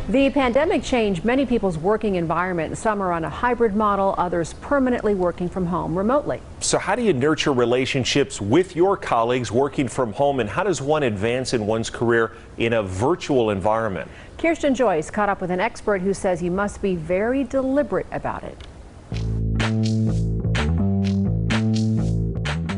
The pandemic changed many people's working environment. Some are on a hybrid model, others permanently working from home remotely. So how do you nurture relationships with your colleagues working from home, and how does one advance in one's career in a virtual environment? Kirsten Joyce caught up with an expert who says you must be very deliberate about it.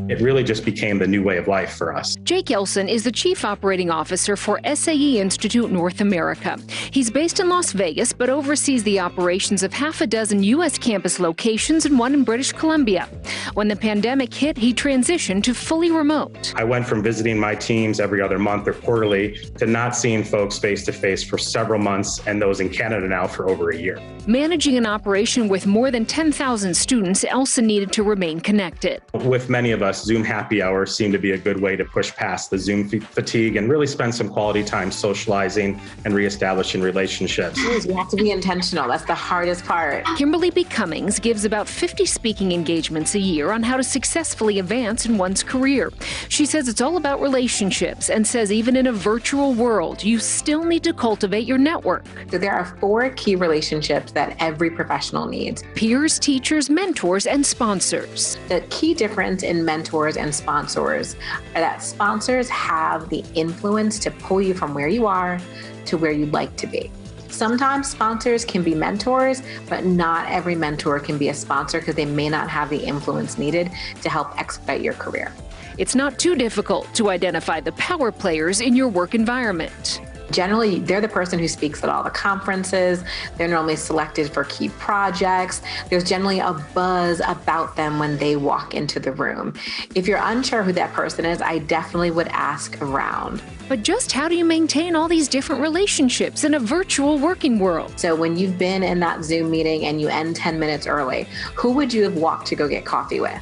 It really just became the new way of life for us. Jake Elson is the Chief Operating Officer for SAE Institute North America. He's based in Las Vegas, but oversees the operations of half a dozen U.S. campus locations and one in British Columbia. When the pandemic hit, he transitioned to fully remote. I went from visiting my teams every other month or quarterly to not seeing folks face-to-face for several months, and those in Canada now for over a year. Managing an operation with more than 10,000 students, Elson needed to remain connected. With many of us, Zoom happy hours seem to be a good way to push past the Zoom fatigue and really spend some quality time socializing and reestablishing relationships. You have to be intentional. That's the hardest part. Kimberly B. Cummings gives about 50 speaking engagements a year on how to successfully advance in one's career. She says it's all about relationships and says even in a virtual world, you still need to cultivate your network. So there are 4 key relationships that every professional needs: peers, teachers, mentors, and sponsors. The key difference in mentors and sponsors are that sponsors have the influence to pull you from where you are to where you'd like to be. Sometimes sponsors can be mentors, but not every mentor can be a sponsor because they may not have the influence needed to help expedite your career. It's not too difficult to identify the power players in your work environment. Generally, they're the person who speaks at all the conferences. They're normally selected for key projects. There's generally a buzz about them when they walk into the room. If you're unsure who that person is, I definitely would ask around. But just how do you maintain all these different relationships in a virtual working world? So when you've been in that Zoom meeting and you end 10 minutes early, who would you have walked to go get coffee with?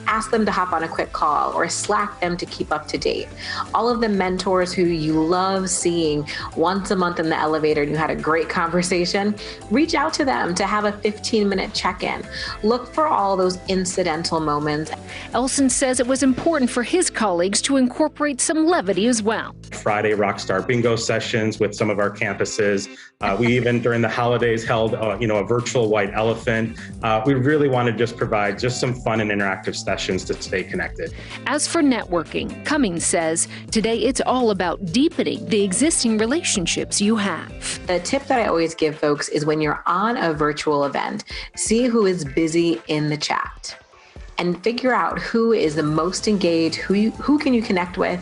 Ask them to hop on a quick call or Slack them to keep up to date. All of the mentors who you love seeing once a month in the elevator and you had a great conversation, reach out to them to have a 15-minute check-in. Look for all those incidental moments. Elson says it was important for his colleagues to incorporate some levity as well. Friday Rockstar Bingo sessions with some of our campuses. We even during the holidays held a virtual white elephant. We really want to just provide just some fun and interactive sessions to stay connected. As for networking, Cummings says today it's all about deepening the existing relationships you have. The tip that I always give folks is when you're on a virtual event, see who is busy in the chat and figure out who is the most engaged, who can you connect with.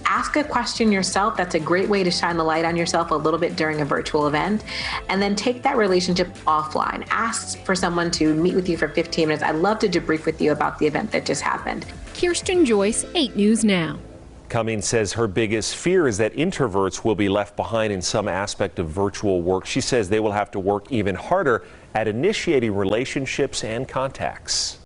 Ask a question yourself. That's a great way to shine the light on yourself a little bit during a virtual event. And then take that relationship offline. Ask for someone to meet with you for 15 minutes. I'd love to debrief with you about the event that just happened. Kirsten Joyce, 8 News Now. Cummings says her biggest fear is that introverts will be left behind in some aspect of virtual work. She says they will have to work even harder at initiating relationships and contacts.